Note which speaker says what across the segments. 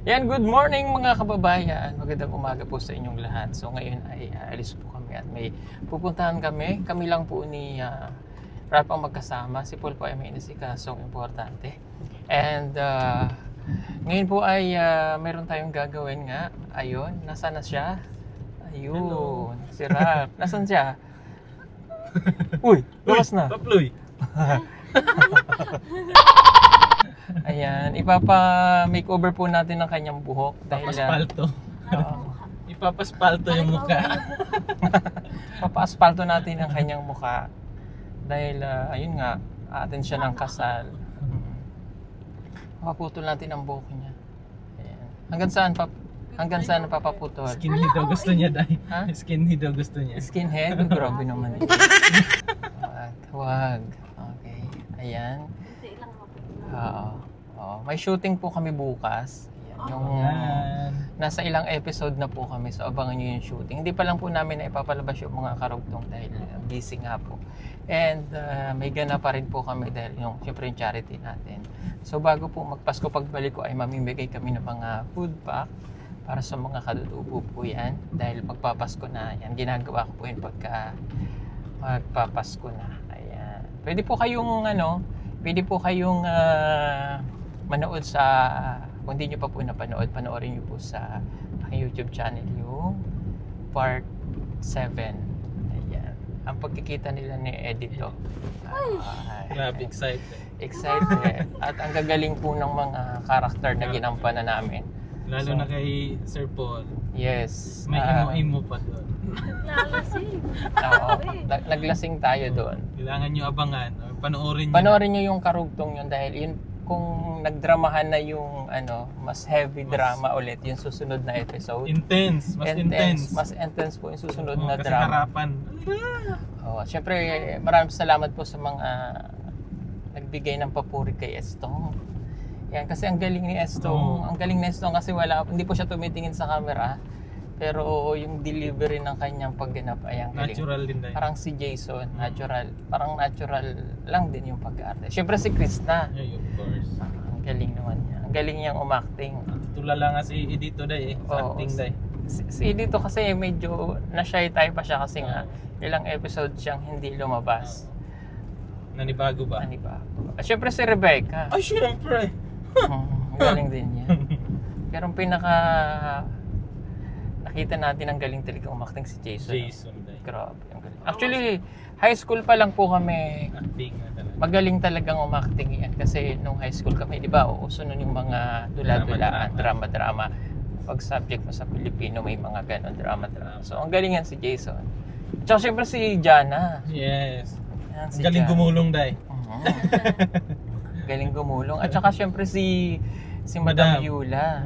Speaker 1: Yan, good morning mga kababayan. Magandang umaga po sa inyong lahat. So ngayon ay alis po kami at may pupuntahan kami. Kami lang po ni Rap ang magkasama. Si Paul po ay may inasikasong importante. And ngayon po ay meron tayong gagawin nga. Ayun, nasaan na siya? Ayun, hello. Si Rap. Nasaan siya? Uy, labas na.
Speaker 2: Paploy.
Speaker 1: Ayan, ipapa-makeover po natin ang kanyang buhok dahil
Speaker 2: Papaspalto. Ipapaspalto yung mukha.
Speaker 1: Papa-aspalto natin ang kanyang mukha dahil ayun nga, aatin siya ng kasal. Papaputol natin ang buhok niya. Ayan. Hanggang saan napapaputol?
Speaker 2: Skinhead daw gusto niya, Day. Ha? Skinhead daw gusto niya.
Speaker 1: Skinhead? Grabe naman yun. Wag. Okay. Ayan. May shooting po kami bukas. Ayan, yung nasa ilang episode na po kami, so abangan nyo yung shooting. Hindi pa lang po namin na ipapalabas yung mga karugtong dahil busy nga po. And may gana pa rin po kami dahil yung syempre yung charity natin. So bago po magpasko, pagbalik ko ay mamimigay kami ng mga food pack para sa mga kadudugo po yan. Dahil magpapasko na yan, ginagawa ko po yun pagka magpapasko na. Ayan. Pwede po kayong manood sa, kung hindi nyo pa po napanood, panoorin nyo po sa YouTube channel yung part 7. Ayan. Ang pagkikita nila ni Edito.
Speaker 2: Grabe,
Speaker 1: Excited. At ang gagaling po ng mga karakter na ginampanan namin.
Speaker 2: Lalo na kay Sir Paul.
Speaker 1: Yes.
Speaker 2: May imo-imo pa doon.
Speaker 3: Naglasing.
Speaker 1: Oo. Naglasing tayo doon.
Speaker 2: Kailangan nyo abangan.
Speaker 1: Panoorin nyo yung karugtong yun dahil yun, kung nagdramahan na yung mas heavy drama ulit yung susunod na episode. Mas intense po yung susunod na
Speaker 2: kasi
Speaker 1: drama.
Speaker 2: Harapan.
Speaker 1: Syempre maraming salamat po sa mga nagbigay ng papuri kay Estong. Yan, kasi ang galing ni Estong. Ang galing ni Estong kasi hindi po siya tumitingin sa camera. Pero yung delivery ng kanyang pagganap ay ang galing.
Speaker 2: Natural din dahil.
Speaker 1: Parang si Jason, parang natural lang din yung pag-arte. Siyempre si Krista.
Speaker 2: Yeah, of course.
Speaker 1: Ang galing naman niya. Ang galing niyang umakting.
Speaker 2: Tulala nga si Edito Day sa acting Day.
Speaker 1: Si Edito kasi medyo na-shy type pa siya kasi nga ilang episode siyang hindi lumabas.
Speaker 2: Nanibago ba?
Speaker 1: Nanibago. At siyempre si Rebecca.
Speaker 2: Ay, siyempre!
Speaker 1: Galing din niya. Pero ang nakita natin ang galing talaga umakting si Jason. Grabe, ang galing. Actually, high school pa lang po kami.
Speaker 2: Acting na talaga.
Speaker 1: Magaling talagang umakting yan. Kasi nung high school kami, di ba, uso nun yung mga dula-dulaan, drama-drama. Pag subject mo sa Pilipino, may mga ganon, drama-drama. So, ang galing yan si Jason. Tsaka syempre si Jana.
Speaker 2: Yes.
Speaker 1: Yan, si
Speaker 2: galing
Speaker 1: Jana.
Speaker 2: gumulong, Day.
Speaker 1: Galing gumulong. At saka syempre si Madam Yula.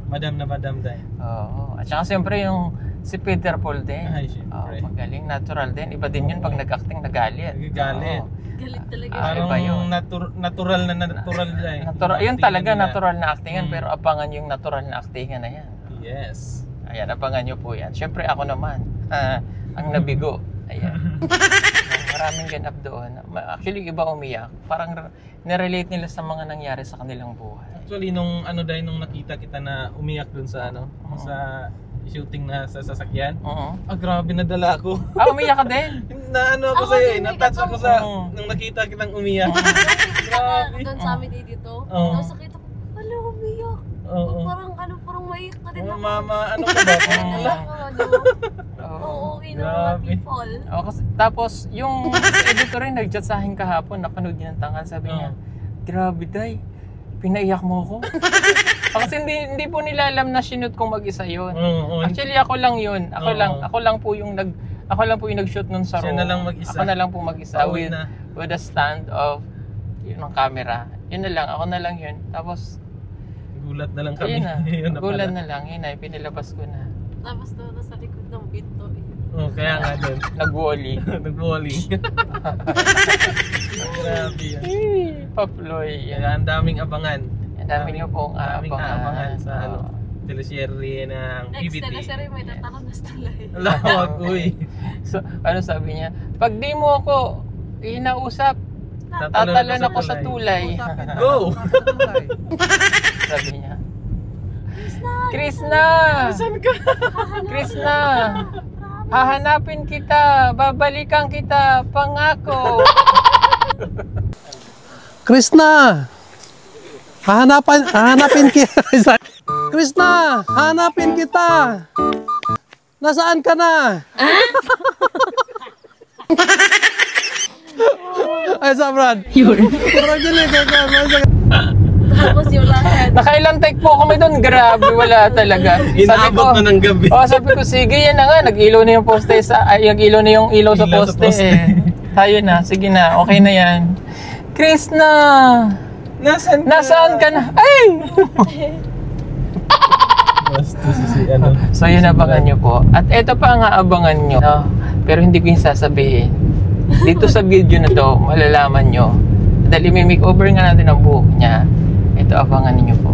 Speaker 2: Madam na Madam Day.
Speaker 1: Oo. At saka siyempre yung si Peter Paul din.
Speaker 2: Ay, siyempre.
Speaker 1: Magaling, natural din. Iba din yun pag nag-acting, nagalit.
Speaker 2: Nagagalit.
Speaker 3: Galit talaga.
Speaker 2: Parang natural Day.
Speaker 1: Yun talaga, natural na actingan. Pero abangan yung natural na actingan na yan.
Speaker 2: Yes.
Speaker 1: Ayan, abangan nyo po yan. Siyempre ako naman, ang nabigo. Ayan. Maraming ganap doon. Actually, iba umiyak. Parang nirelate nila sa mga nangyari sa kanilang buhay.
Speaker 2: Actually, nung nakita kita na umiyak dun sa sa shooting na sa sasakyan. Grabe, nadala ako.
Speaker 1: Umiyak ka din?
Speaker 2: Ako sa'yo natouch ako sa nung nakita kitang umiyak.
Speaker 3: Grabe. Doon sa amin dito. Tapos nakita ko, wala, umiyak. Parang maiyak ka din ako.
Speaker 2: Mama, ano ka ba?
Speaker 3: Oo, mga people.
Speaker 1: Tapos, yung editor rin nag-chat sa akin kahapon, napanood niya ng tanghal, sabi niya, grabe Day, pinaiyak mo ako. Kasi hindi po nila alam na sinut kong mag-isa yun. Actually, ako lang yun. Ako lang po yung nag-shoot nun sa room.
Speaker 2: Siya na lang mag-isa.
Speaker 1: Ako na lang po mag-isa with a stand of ng camera. Yun na lang, ako na lang yun. Tapos,
Speaker 2: gulat na lang kami.
Speaker 1: Gulat na lang, yun ay pinilabas ko na.
Speaker 3: Tapos doon sa likod ng pinto.
Speaker 2: Kaya nga doon.
Speaker 1: Nag-wally.
Speaker 2: Grabe yan.
Speaker 1: Paploy.
Speaker 2: Ang daming abangan.
Speaker 1: Ang daming nyo pong
Speaker 2: abangan sa teleserye ng PBT.
Speaker 3: Next teleserye may tatakot na tulay.
Speaker 2: Lawag, uy.
Speaker 1: So, sabi niya? Pag di mo ako inausap, tatalon ako sa tulay.
Speaker 2: Go!
Speaker 1: Sabi niya. Krishna!
Speaker 2: Saan ka?
Speaker 1: Krishna! Hahanapin kita! Babalikan kita! Pangako!
Speaker 4: Krishna! Hahanapin kita! Krishna! Hahanapin kita! Nasaan ka na? Ay, Brad. Yun.
Speaker 3: Tapos yung lahat.
Speaker 1: Nakailang take po kami doon. Grabe, wala talaga.
Speaker 2: Inaabot na ng gabi.
Speaker 1: Sabi ko, sige, yan na nga. Nag-ilaw na yung poste. Nag-ilaw na yung ilaw sa poste. Tayo na. Sige na. Okay na yan. Krishna! Nasaan ka na? Ay! So yun, abangan nyo po. At ito pa ang aabangan nyo. No? Pero hindi ko yung sasabihin. Dito sa video na to, malalaman nyo. Dahil i-makeover nga natin ang buhok niya. Ito, abangan ninyo po.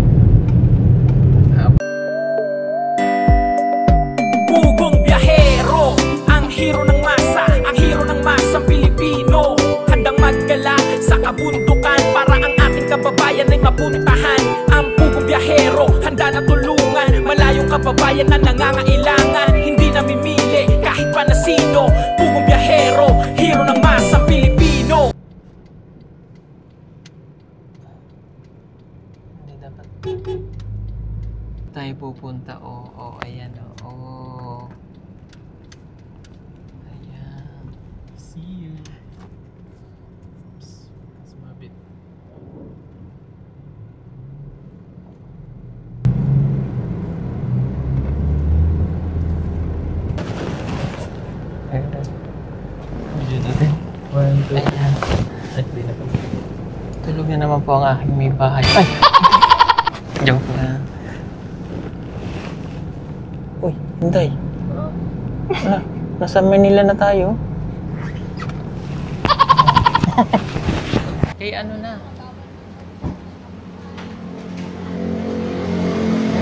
Speaker 5: Pugong biyahero, ang hero ng masa, ang hero ng masang Pilipino. Handang maggala sa kabundukan para ang ating kababayan ay mapuntahan. Ang pugong biyahero, handa na tulungan malayong kababayan na nangangailangan. Hindi namimili kahit pa na sino. Pugong biyahero, hero ng masang Pilipino.
Speaker 1: Tayo pupunta, ayan, ayan.
Speaker 2: See you. Oops, sumabit. Video natin. 1, 2,
Speaker 1: Ayan. Tulog na naman po ang aking may bahay. Ay! Joke na. Uy, Hinday. Nasa Manila na tayo. Ano na?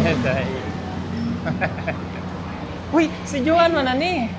Speaker 1: Hinday. Uy, si Joan man na ni.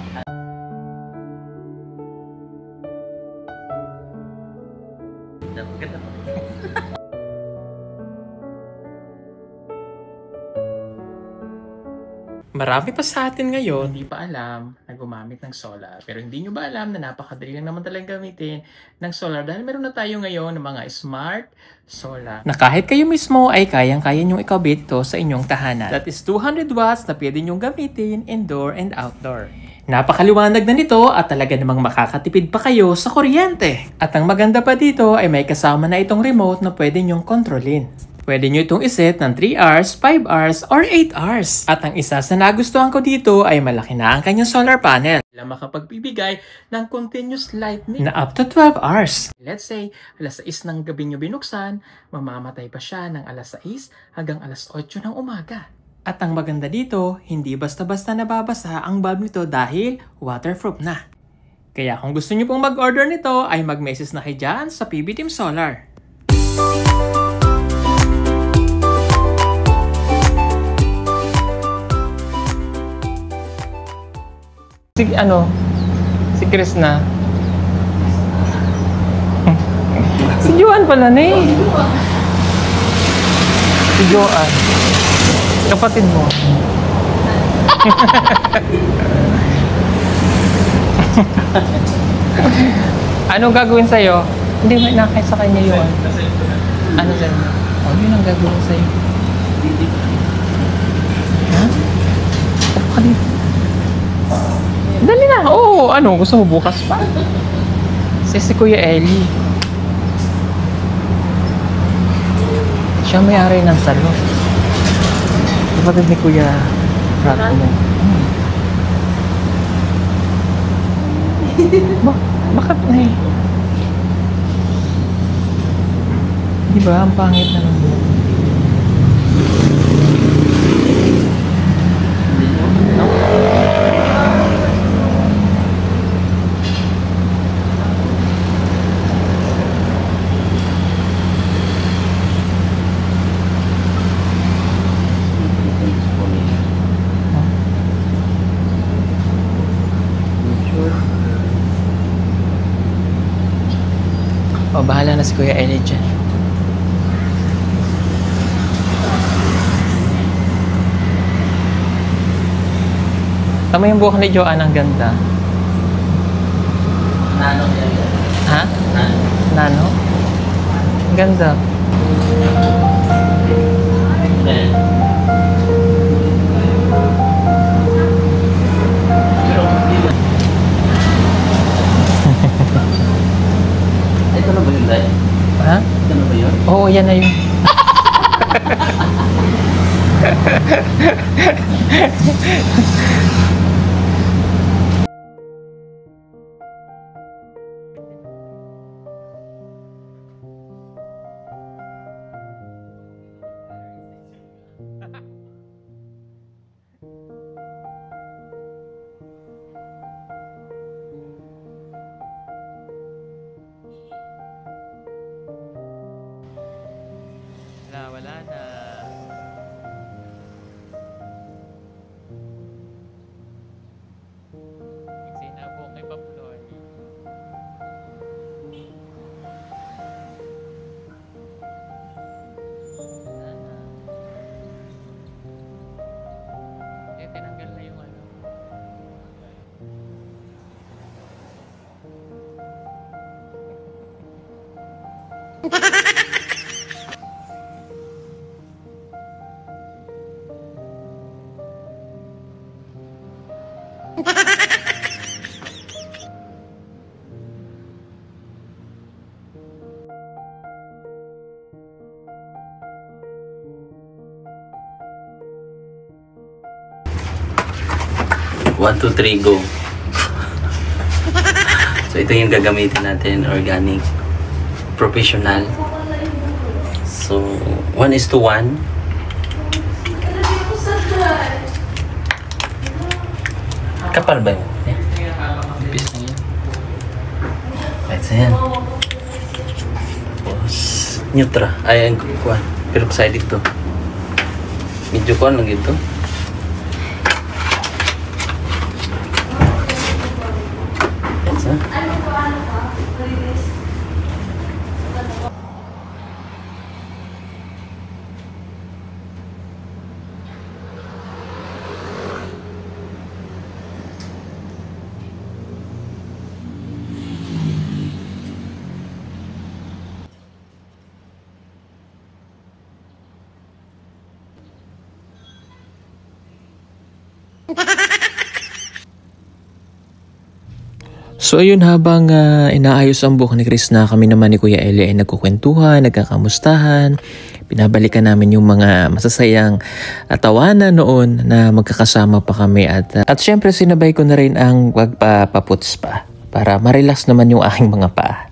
Speaker 1: Marami pa sa atin ngayon hindi pa alam na gumamit ng solar. Pero hindi nyo ba alam na napakadali lang naman talagang gamitin ng solar dahil meron na tayo ngayon ng mga smart solar na kahit kayo mismo ay kayang-kaya nyong ikabit ito sa inyong tahanan. That is 200 watts na pwede nyong gamitin indoor and outdoor. Napakaliwanag na nito at talaga namang makakatipid pa kayo sa kuryente. At ang maganda pa dito ay may kasama na itong remote na pwede nyong kontrolin. Pwede nyo itong iset ng 3 hours, 5 hours, or 8 hours. At ang isa sa nagustuhan ko dito ay malaki na ang kanyang solar panel. Na makapagbibigay ng continuous lightning na up to 12 hours. Let's say, alas 6 ng gabi nyo binuksan, mamamatay pa siya ng alas 6 hanggang alas 8 ng umaga. At ang maganda dito, hindi basta-basta nababasa ang bulb nito dahil waterproof na. Kaya kung gusto nyo pong mag-order nito, ay mag-message na kayo dyan sa PB Team Solar. Si Krishna. Si Joan pala na eh. Si Joan. Kapatid mo. Anong gagawin sa'yo? Hindi, may nakay sa kanya yun. Ano sa'yo? Yun ang gagawin sa'yo. Ha? Ka dito. Dali na. Gusto mo bukas pa? Si Kuya Eli. Siya may-ari ng salon. Kapatid ni Kuya Ratmo. Bakit na eh? Diba? Ang pangit na ng buhok. Bahala na si Kuya Eli dyan. Tama yung buhok ni Joanne, ang ganda.
Speaker 6: Nano yan.
Speaker 1: Ha? Nano? Ang ganda.
Speaker 6: Ito na ba yun, Day?
Speaker 1: Ha?
Speaker 6: Ito na ba yun?
Speaker 1: Oo, yan na yun. Wala na. Sinabong kay Paploy. Tinanggal na yung ano.
Speaker 6: One, two, three, go. So ito yung gagamitin natin, organic, professional. So 1:1. Kapal ba yun? Ipis na yun. Right, so yan. Tapos neutra. Ay, ang kukuha. Peroxide ito. Medyo kuha lang ito. Yan.
Speaker 1: So ayun, habang inaayos ang buhok ni Krishna, kami naman ni Kuya Eli ay nagkukwentuhan, nagkakamustahan. Pinabalikan namin yung mga masasayang tawanan noon na magkakasama pa kami. At syempre sinabay ko na rin ang pagpapaputs pa para ma-relax naman yung aking mga paa.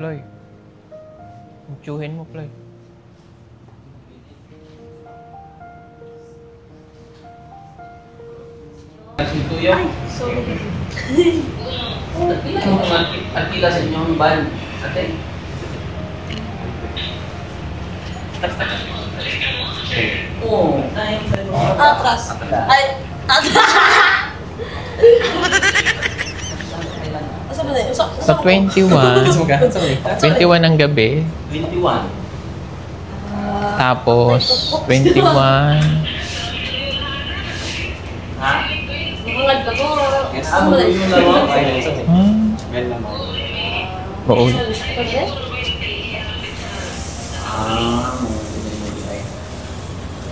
Speaker 1: Ploy, tsuhin mo, Ploy.
Speaker 6: Ay, sorry. Atila sa inyong ban. Ate? Oo.
Speaker 3: Atras. Ay,
Speaker 1: Sa 21 ng gabi.
Speaker 6: 21.
Speaker 1: Tapos 21.
Speaker 6: Ha?
Speaker 3: Bukangad ka to.
Speaker 6: Ano yung laro?
Speaker 1: Oo.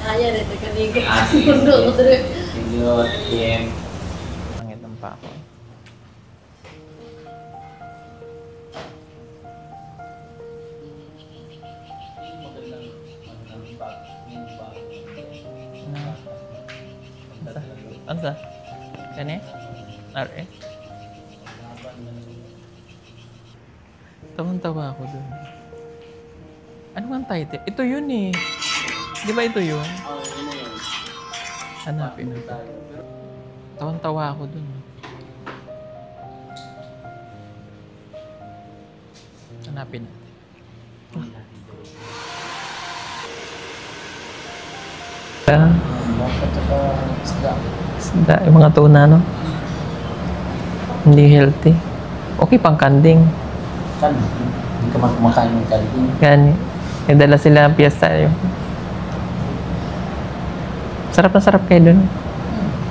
Speaker 3: Ayan, ito kaligo. Mundo ko dito.
Speaker 6: Silot, Kim.
Speaker 1: Pangit ang pa ako. Ano ka? Kani? RE? Tawang-tawa ako dun. Ano ang title? Ito yun eh. Di ba ito yun?
Speaker 6: Oo, yun na yun.
Speaker 1: Hanapin na. Tawang-tawa ako dun. Hanapin natin. Isda, yung mga tuna, no? Hindi healthy. Okay pang kanding.
Speaker 6: Hindi ka kumakain ng kanding.
Speaker 1: Gani. May dala sila ang piyesta yun. Sarap na sarap kayo dun.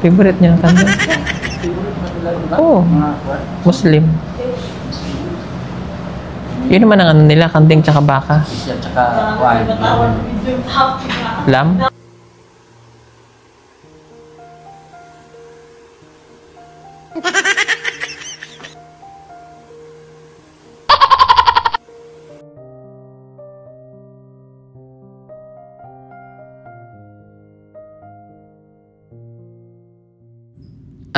Speaker 1: Favorite niya ang kanding. Oo. Muslim. Yun naman ang ano nila, kanding tsaka baka.
Speaker 6: Tsaka wine.
Speaker 1: Lam?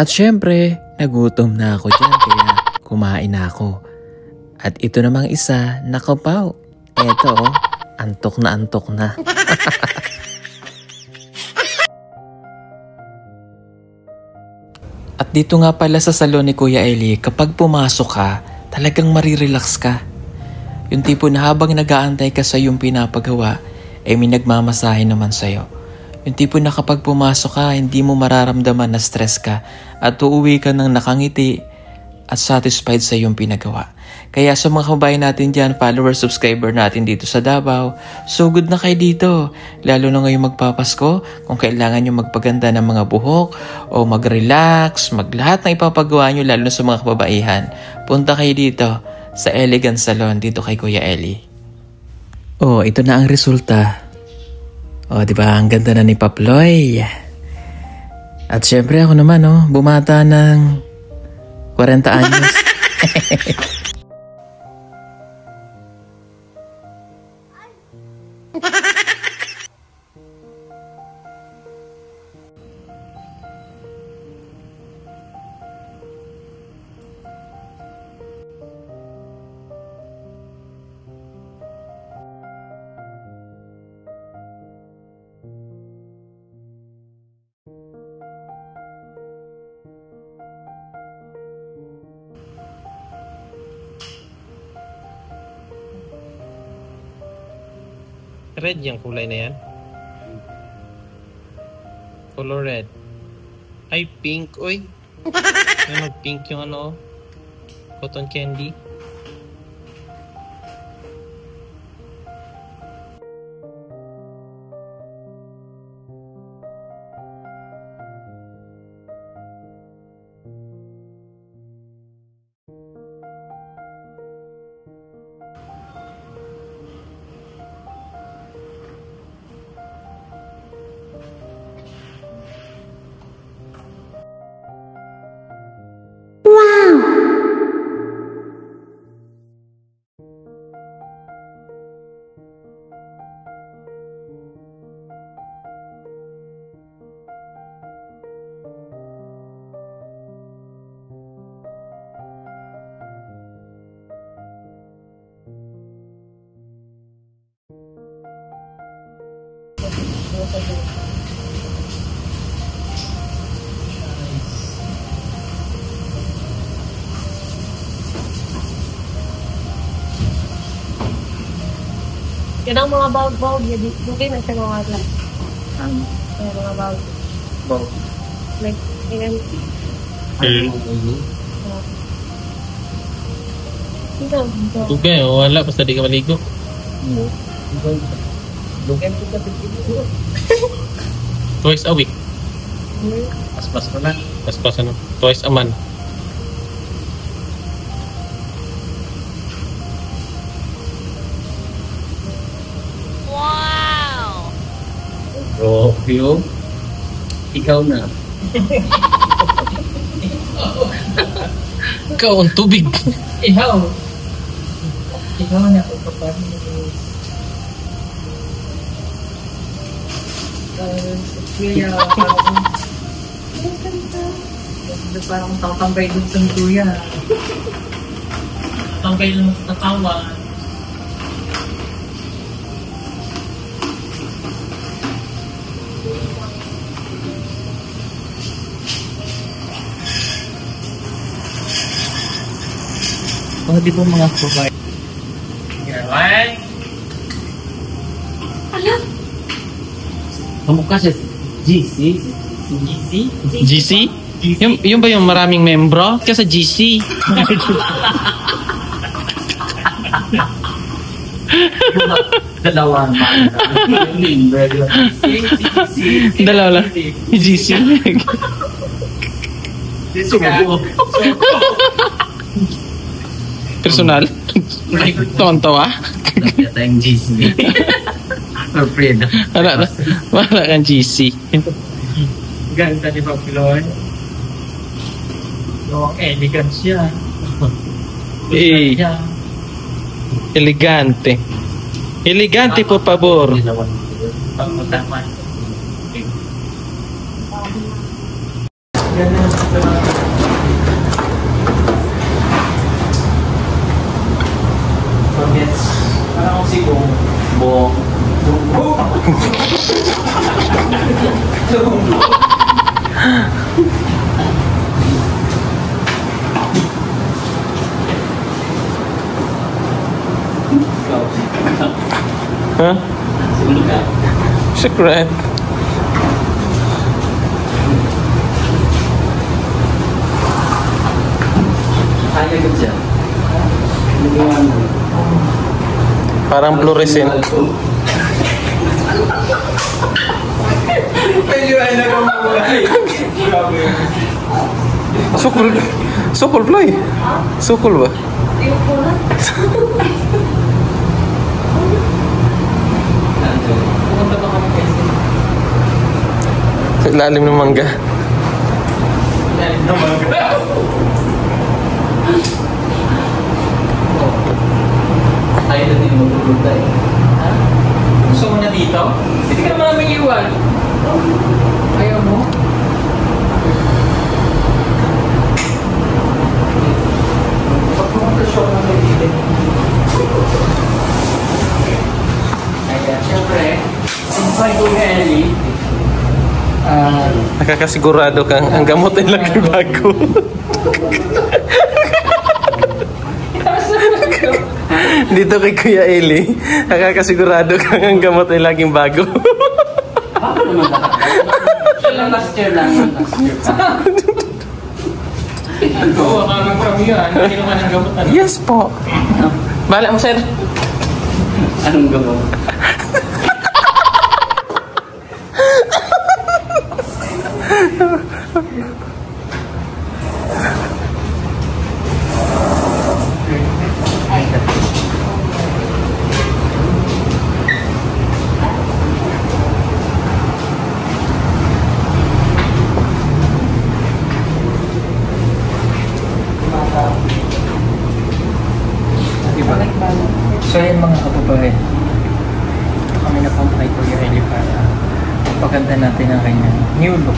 Speaker 7: At syempre, nagutom na ako dyan kaya kumain na ako. At ito namang isa, nakapaw. Eto, antok na antok na. At dito nga pala sa salon ni Kuya Eli, kapag pumasok ka, talagang marirelax ka. Yung tipo na habang nag-aantay ka sa iyong pinapagawa, ay may nagmamasahe naman sa'yo. Yung tipo na kapag pumasok ka, hindi mo mararamdaman na stress ka at uuwi ka ng nakangiti at satisfied sa iyong pinagawa. Kaya sa mga kababayan natin dyan, follower, subscriber natin dito sa Davao, so good na kayo dito. Lalo na ngayong magpapasko, kung kailangan nyo magpaganda ng mga buhok o mag-relax, maglahat ng ipapagawa nyo, lalo na sa mga kababaihan. Punta kayo dito sa Elegant Salon, dito kay Kuya Eli. Oh, ito na ang resulta. Oh, di ba? Ang ganda na ni Paploy. At syempre ako naman, oh, bumata ng 40 anyos.
Speaker 2: Red yung kulay na yan. Color red. Ay, pink. Uy. May mag-pink yung ano. Cotton candy.
Speaker 3: Yan ang mga bawag-bawag niya. Dugay na siya mga glass. Yan mga bawag.
Speaker 6: Bawag?
Speaker 3: Like, yan.
Speaker 2: Dugay, wala. Basta di ka maligo.
Speaker 6: Dugay po ka dito.
Speaker 2: Twice a week.
Speaker 6: Paspas ko na.
Speaker 2: Paspas ano? Twice a month.
Speaker 6: Oh, Pio. Ikaw na.
Speaker 2: Ikaw ang tubig.
Speaker 6: Ikaw. Ikaw na ako kapag
Speaker 1: Parang tatambay doon sa kuya. Tambay lang sa tawa. Di ba mga babae? Gawin!
Speaker 3: Alam!
Speaker 6: Kamukha siya GC?
Speaker 1: GC?
Speaker 2: GC? Yung ba yung maraming membro? Kaya sa GC.
Speaker 6: Dalawang
Speaker 2: Dalawa lang. GC.
Speaker 6: Sumubo.
Speaker 2: Personal? Tonto ah?
Speaker 6: Kaya tayong GC. Alfredo.
Speaker 2: Wala kang GC.
Speaker 1: Ganda ni Papiloy. Yung elegant siya.
Speaker 2: Eh, elegante. Elegante por favor.
Speaker 1: Pagmutaman. Parang si Bong.
Speaker 2: Huh? Secret.
Speaker 6: Kaya ka dyan.
Speaker 2: Parang fluorescent. Sukul fly. Sukul ba? Sa ilalim ng mangga.
Speaker 6: Tayo na din matulog tayo.
Speaker 1: Gusto mo na dito? Hindi ka naman namin iwan. Ayaw mo? Pagpumuntasyon na may dito. Kaya, syempre, since Kuya Ellie,
Speaker 2: Nakakasigurado kang ang gamot ay laging bago. Dito kay Kuya Eli, nakakasigurado kang ang gamot ay laging bago.
Speaker 6: Bakit naman lahat? Last year lang.
Speaker 1: oo, akala ko kami yan. Hindi naman ang gamot.
Speaker 2: Yes po. Bala mo, sir.
Speaker 6: Anong gamot?
Speaker 1: So yan mga kababayan, ito kami na punta kay Kuya Eli para pagpaganda natin ang kanyang new look.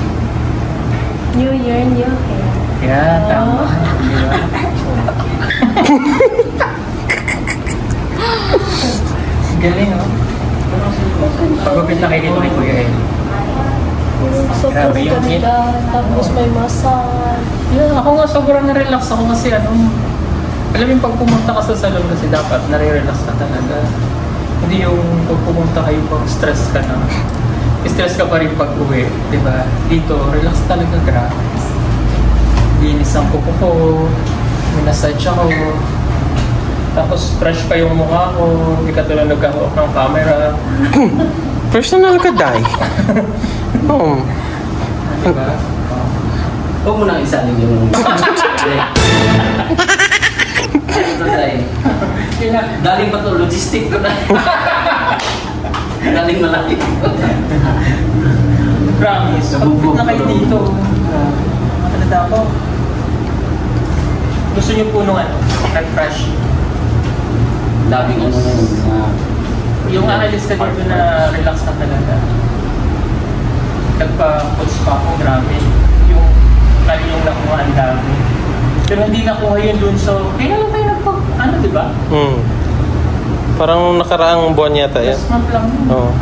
Speaker 3: New year, new hair.
Speaker 1: Yeah, tama. Di ba? Galing, no? Pagupit na kayo dito kay Kuya Eli.
Speaker 3: Sobrang
Speaker 1: Grabe yung
Speaker 3: ganda. Tapos may massage.
Speaker 1: Yeah, ako nga sobrang na-relax ako kasi alam yung pag pumunta ka sa salon kasi dapat nare-relax ka talaga. Hindi yung pag pumunta kayo pag stress ka na. Stress ka pa rin pag uwi, di ba? Dito, relax talaga, grabe. Linis ang kuko ko, minasage ako. Tapos fresh pa yung mukha ko, hindi ka tulad nagkahawak ng camera.
Speaker 2: Personal ka, Day. Oh.
Speaker 1: Diba?
Speaker 6: Huwag mo nang isalin yung... Daling pa to, logistic to na. Daling malaki.
Speaker 1: Promise, pagpit na kayo dito. Ano ako? Gusto niyo po nung refresh?
Speaker 6: Labing ano na yun.
Speaker 1: Yung aalis ka dito na relax ka talaga. Nagpa-puts pa ako, grabe. Yung Pero hindi nakuha yun dun sa... Kailan tayo ano, di ba?
Speaker 2: Parang nakaraang buwan yata yan.
Speaker 1: Last month lang.
Speaker 2: Oo.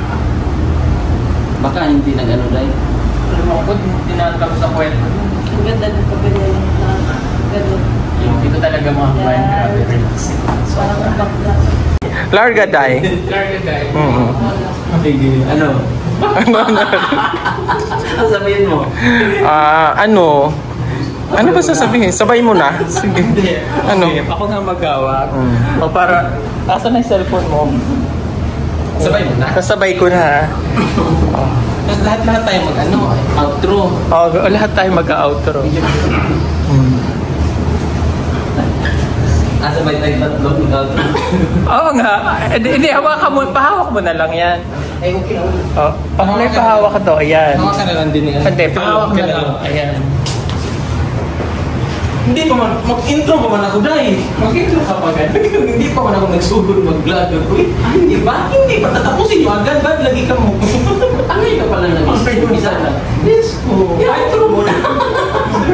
Speaker 6: Baka hindi nag-ano dahil.
Speaker 1: Alam mo ko, tinatapos sa kwento.
Speaker 3: Ang ganda ng pagganyan na gano'n.
Speaker 1: Yung ito talaga mga kumain, grabe, relaxing.
Speaker 3: Parang bakla.
Speaker 2: Larga day.
Speaker 1: Larga day.
Speaker 6: Ano? Ano sabihin mo?
Speaker 2: Ano ba sasabihin? Sabay mo na. Sige. Ano?
Speaker 1: Okay, ako nga mag-awak. O para, asan na yung cellphone mo? Sabay mo na.
Speaker 2: Kasabay ko na.
Speaker 1: Lahat tayo outro.
Speaker 2: Lahat tayo mag-outro.
Speaker 6: Sabay tayo tatlo mag-outro.
Speaker 1: Oo nga. Hindi, pahawak mo na lang yan.
Speaker 6: Eh, okay.
Speaker 1: May pahawak ka to, ayan.
Speaker 2: Hawa ka na lang din yan.
Speaker 1: Hindi, pahawak na lang. Ayan.
Speaker 2: Hindi pa man, mag-intro pa man ako dahil.
Speaker 1: Mag-intro ka pa agad.
Speaker 2: Hindi pa man ako nagsugod mag-vlog. Hindi ba? Hindi pa. Tatapusin mo agad. Ba't lagi ka mo?
Speaker 6: Angay ka pala nag-isa na.
Speaker 2: Yes po.
Speaker 6: Intro mo na.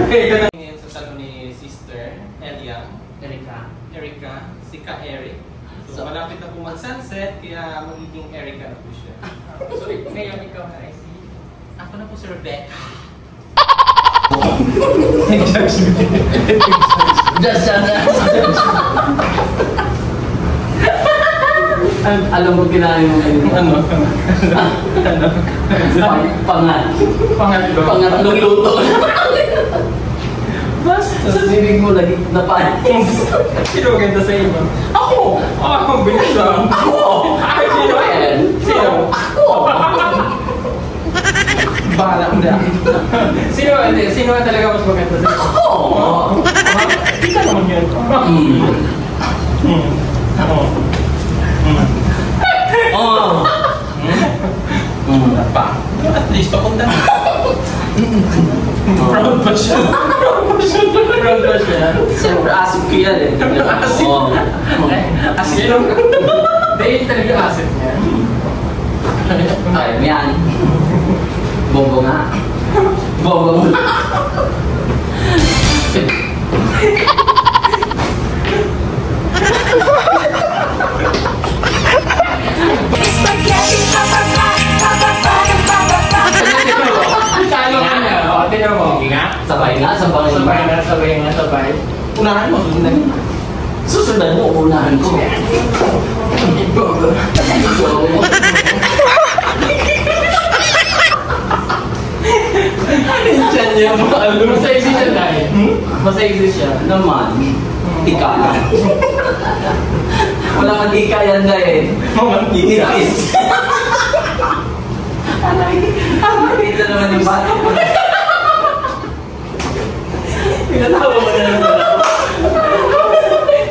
Speaker 2: Ngayon sa salon ni Sister Elia. Erica. Si Ka Eric. So malapit na po mag-sunset. Kaya magiging Erica na po siya.
Speaker 1: So, ngayon ikaw na I see.
Speaker 2: Ako na po si Rebecca.
Speaker 6: Alam mo kinain mo
Speaker 2: Ano?
Speaker 6: Pangatlong luto.
Speaker 2: Basta.
Speaker 6: Sa bibig mo lagi napanis.
Speaker 2: Sino maganda sa iyo? Ako! Ako! Binisang!
Speaker 6: Ako!
Speaker 2: Sino yan? Sino?
Speaker 6: Ako!
Speaker 2: Bahala ko na.
Speaker 1: Sino nga talaga mas maganda sa iyo?
Speaker 6: Ako!
Speaker 2: Kita naman yan. Pa. At least papunta. Proud pa siya.
Speaker 1: Proud ba siya?
Speaker 6: Siyempre, asip ko yan eh.
Speaker 2: Asip?
Speaker 1: Asip lang. Dahil talaga asip niya.
Speaker 6: Ay, yan. Bobo nga. Bobo nga.
Speaker 1: Talo ka niya. O, tingnan mo.
Speaker 6: Sabay nga,
Speaker 1: Sabay.
Speaker 2: Unahan mo.
Speaker 6: Susundan mo, unahan ko.
Speaker 1: Diyan niya. Masaiksi siya dahil. Masaiksi siya.
Speaker 6: Naman, ika. Wala kang ika yan dahil. Nipis. Dito naman yung bata mo. Pinatawa mo na naman ako.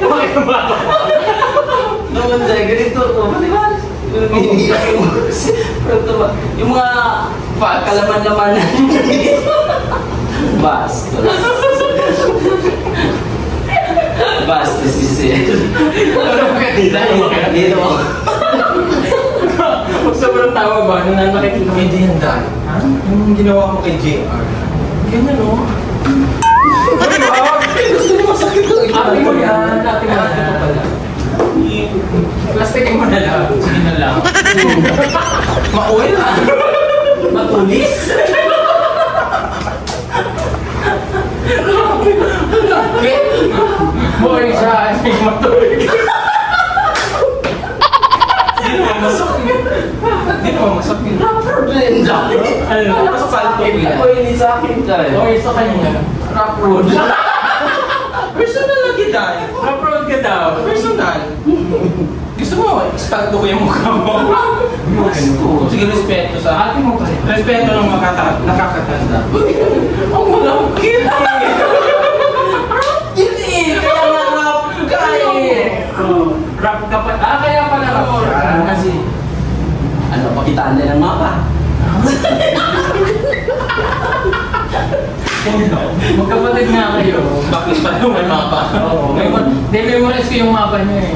Speaker 1: Bakit yung bata mo?
Speaker 6: Naman dahil, ganito to. Di ba? Yung mga kalaman-laman na bastos. Bastos siya.
Speaker 1: Ano ka dito?
Speaker 6: Dito ako.
Speaker 1: Pag sobrang tawa ba? Nung nakikita mo
Speaker 2: Hindi yan dahil. Yung ginawa mo kay JR. Ganyan o. Gusto niyo masakit lang.
Speaker 1: Ate mo yan. Ate mo pala. Plastikin mo na lang. Sige na lang.
Speaker 2: Mauwi na.
Speaker 6: Matulis.
Speaker 1: Boy siya. Hindi matuloy.
Speaker 2: Hindi naman masakit.
Speaker 6: Problem dahil.
Speaker 1: Ano?
Speaker 2: Nakasalpin yan.
Speaker 6: Ako hindi sa akin dahil.
Speaker 1: Boy sa kanya.
Speaker 6: Rock road.
Speaker 2: Personal lagi dahil.
Speaker 1: Approve ka daw.
Speaker 2: Personal. Gusto mo, estado ko yung mukha mo.
Speaker 6: Gusto.
Speaker 2: Sige, respeto sa
Speaker 1: Ate mo pa rin.
Speaker 2: respeto ng nakakatanda. Ang malangkit eh.
Speaker 6: Hindi! Kaya nga rap ka eh!
Speaker 1: Rap ka pa. Kaya pala rap siya.
Speaker 6: Kasi, ano, pakitaan din ang mapa.
Speaker 1: Magkapatid nga kayo.
Speaker 2: Bakit pa yung may mapa?
Speaker 1: Oo. Memorize ko yung mapa niya eh.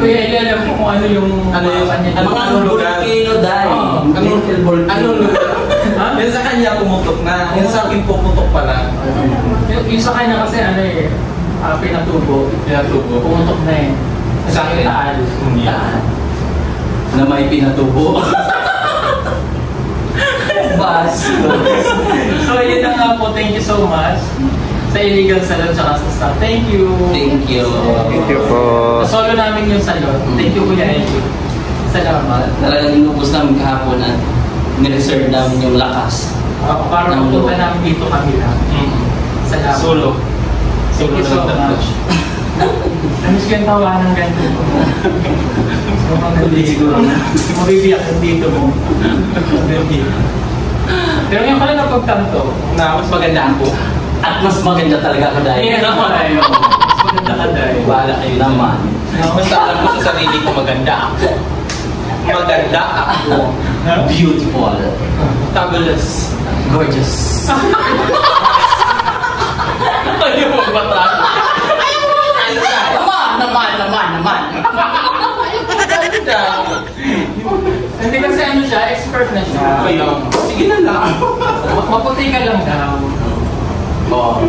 Speaker 1: Kuya Eli, alam ko kung ano yung mapa niya.
Speaker 6: Mga
Speaker 2: Anong lugar?
Speaker 6: volcano dahil.
Speaker 2: Anong lugar? Yan sa kanya pumutok na. Yung sa akin puputok pala.
Speaker 1: Yung sa kanya kasi ano eh, pinatubo. Pumutok na eh.
Speaker 2: Sa akin,
Speaker 1: taal.
Speaker 6: Na may pinatubo.
Speaker 1: So yun na nga po, thank you so much sa Illegal Salon tsaka sa staff. Thank you.
Speaker 6: Thank you.
Speaker 4: Thank you po.
Speaker 1: Solo namin yung salon. Thank you Kuya Eddie. Salamat.
Speaker 6: Talagang inubos namin kahapon at nireserve namin yung lakas.
Speaker 1: Para magpunta namin dito kami lang. Salamat.
Speaker 2: Solo.
Speaker 1: Thank you so much. Namiss ko yung tawanan ganito mo.
Speaker 6: Siguro na.
Speaker 1: Mabibiyak yung dito mo. Pero ngayon pala napagtanto na mas maganda ako.
Speaker 6: At mas maganda talaga ako dahil.
Speaker 1: Hindi naman tayo. Mas maganda ka dahil.
Speaker 6: Bahala kayo naman.
Speaker 2: Basta alam ko sa sarili ko maganda ako. Maganda ako.
Speaker 6: Beautiful.
Speaker 2: Fabulous.
Speaker 6: Gorgeous.
Speaker 2: Ayaw mo ba tayo?
Speaker 6: Naman.
Speaker 1: Hindi kasi ano siya, expert na siya.
Speaker 2: Sige na lang.
Speaker 1: Maputi ka lang daw.
Speaker 6: Oo.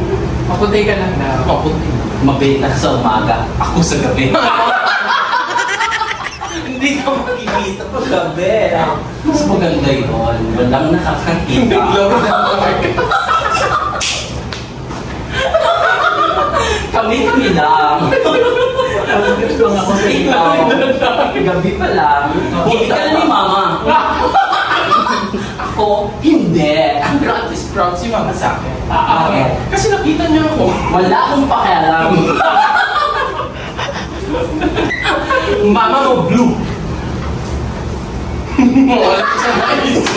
Speaker 1: Maputi ka lang daw.
Speaker 2: Maputi.
Speaker 6: Mabenta ka sa umaga. Ako sa gabi.
Speaker 2: Hindi ka makikita pa gabi.
Speaker 6: Mas maganda yun. Walang nakakakita. Kami lang. Kung ako sa ikaw, gabi pa lang. Hindi ka na ni Mama. Ako, hindi.
Speaker 2: Proud si Mama sa akin.
Speaker 6: Bakit?
Speaker 2: Kasi nakita niya ako.
Speaker 6: Wala akong pakialam.
Speaker 2: Mama mo blue.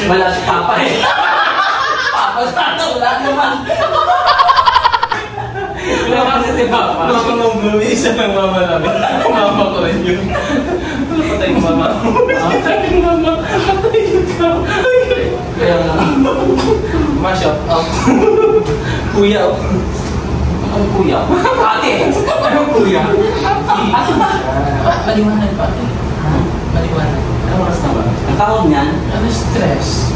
Speaker 6: Wala si Papa eh. Papa sana, wala naman.
Speaker 1: Wala kasi si Papa.
Speaker 2: Mama mo blue. Isa ng mama namin. Mama ko rin yun. Patay ko mama. Patay ko mama. Patay ko.
Speaker 6: Kaya nga.
Speaker 2: Mashup up.
Speaker 6: Kuya. Ang kuya. Ate.
Speaker 1: Anong kuya?
Speaker 6: Maliwanag pa ate. Maliwanag. Anong oras na ba? Ang tawag niyan?
Speaker 1: Ano stress?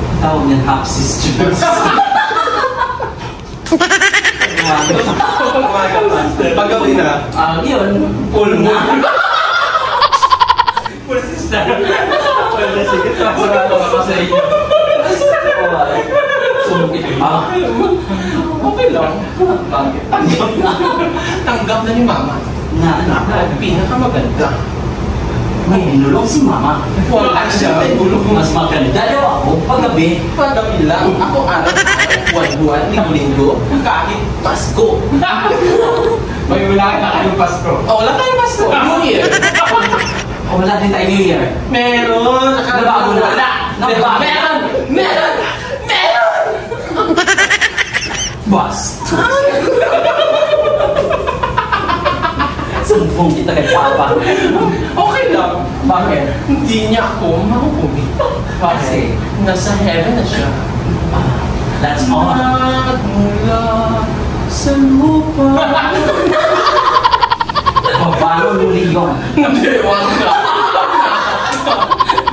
Speaker 6: Ang tawag niyan half sisters.
Speaker 2: Paggabi na.
Speaker 6: Yun.
Speaker 2: Full moon.
Speaker 6: Full sister.
Speaker 2: Pwede sige. Sarado ako sa inyo.
Speaker 6: Sumukit pa.
Speaker 2: Okay lang.
Speaker 6: Bakit?
Speaker 2: Tanggap na ni Mama.
Speaker 6: Na anak.
Speaker 2: Ang pinakamaganda.
Speaker 6: May binulong si Mama.
Speaker 2: Wala siya.
Speaker 6: Mas maganda daw ako paggabi.
Speaker 2: Paggabi lang. Ako araw-araw, buwan-buwan, linggo-linggo, kahit Pasko.
Speaker 1: May wala na kayong Pasko.
Speaker 2: Wala tayong Pasko. New Year.
Speaker 6: Wala din tayo New Year.
Speaker 2: Meron.
Speaker 6: Nabago na.
Speaker 2: Wala.
Speaker 6: Nabago.
Speaker 2: Meron.
Speaker 6: Bust. Sumbong kita kay Papa.
Speaker 2: Okay lang.
Speaker 6: Bakit?
Speaker 2: Hindi niya ako makukumit.
Speaker 6: Kasi
Speaker 2: Nasa heaven na siya.
Speaker 6: that's all.
Speaker 2: Magmula sa lupa.
Speaker 6: Paano muli yun?
Speaker 2: Hindi, wag na.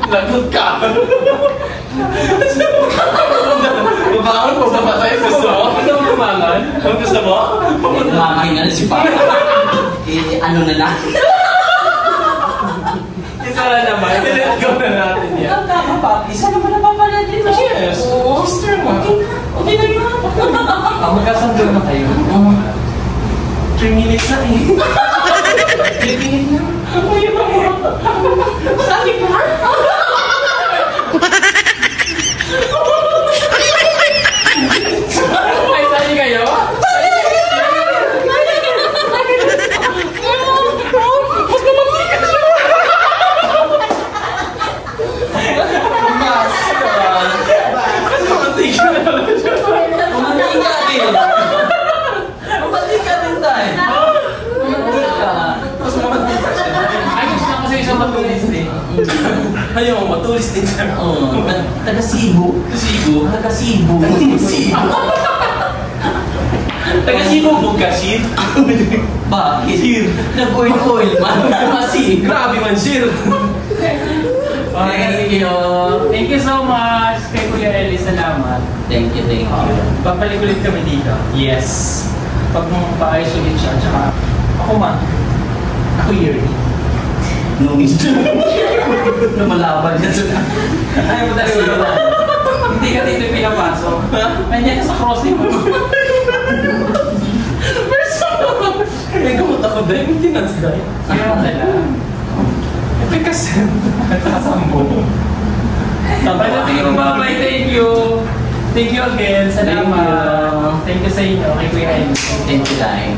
Speaker 2: Lagot ka. Babangon ko sa matay. Gusto mo? Gusto mo kumangan? Ang gusto mo?
Speaker 6: Mamahin na si Papa. Ano na lang?
Speaker 2: Isa na naman. Let go na natin yan.
Speaker 6: Tama, Papi. Isa naman na Papa natin.
Speaker 2: Yes. Sister mo.
Speaker 6: Okay na yun.
Speaker 1: Magkasundo na kayo.
Speaker 2: 3 minutes na eh. 3 minutes na. Ay, Sali ka?
Speaker 1: May sali kayo?
Speaker 2: Ayaw, matulis din siya.
Speaker 6: Taga Cebu.
Speaker 2: Cebu.
Speaker 6: Taga Cebu.
Speaker 2: Taga Cebu, Bugkasir.
Speaker 6: Bakit?
Speaker 2: Sir.
Speaker 6: Nag-oil-oil man. Kasi.
Speaker 2: Grabe man, sir.
Speaker 1: Okay, sige. Thank you so much kay Kuya Eli. Salamat.
Speaker 6: Thank you.
Speaker 2: Babalik ulit kami dito. Yes. Pag paayos ulit siya, tsaka ako ako yearly.
Speaker 6: No need to. Lumalaban ka sila.
Speaker 2: Ayaw mo talaga. Hindi ka dito pinapasok. Nandiyan ka sa crossing mo. May gamot ako dahil maintenance dahil. Kaya wala. Efficacy. Kasambo. Bye-bye. Thank you. Thank you again. Salamat. Thank you sa inyo. Kay Kuya Henry.
Speaker 6: Thank you, Lai.